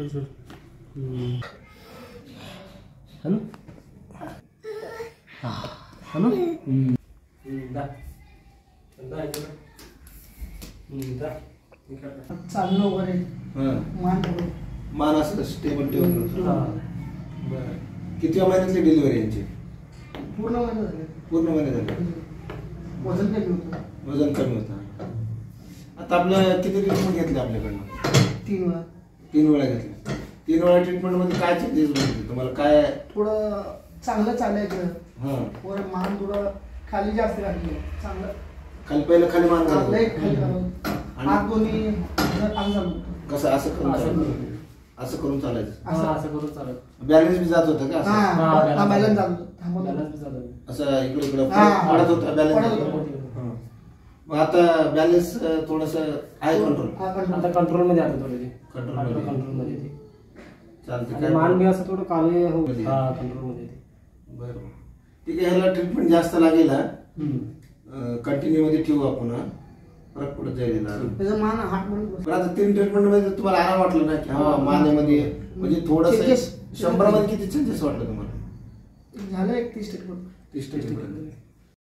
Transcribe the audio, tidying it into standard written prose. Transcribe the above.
Sir hello hello चालणं वगैरे मान असं स्टेबल ठेवून. बरं किती महिन्यातली डिलिव्हरी यांची? पूर्ण महिने झाले. पूर्ण महिने झाले. वजन कमी होतं. वजन कमी होतं. आता आपलं किती ट्रीटमेंट घेतली आपल्याकडनं? 3 वेळा. 3 वेळा घेतली. 3 वेळा ट्रीटमेंट मध्ये काय चेंजेस बघितले तुम्हाला? काय थोडं चांगलं चालायचं. हां वर मान थोडं खाली जास्त घातली. चांगलं खाली पहिलं खाली मान खाली घालतो. घालून हात दोन्ही चालू. कसं असं करून असं करून चालायचं. असं करून चालत. बॅलन्स बी जात होतं का? हा बॅलन्स जातो. असं इकडे इकडे पडत होतं बॅलन्स. मग आता बॅलन्स थोडस आहे कंट्रोल. आता कंट्रोल मध्ये आलं थोडं. कंट्रोल मध्ये चालते. मान बी असं थोडं काळे हो. कंट्रोल मध्ये. बरं ठीक आहे. ह्याला ट्रीटमेंट जास्त लागेल. कंटिन्यू मध्ये ठेवू आपण. फरक पडत जाईल. मान हात पण आता 3 ट्रीटमेंट मध्ये तुम्हाला आराम वाटलं ना की हा मानेमध्ये म्हणजे थोडस 100 मध्ये किती चेंजेस वाटलं तुम्हाला? झालं 31%. 30%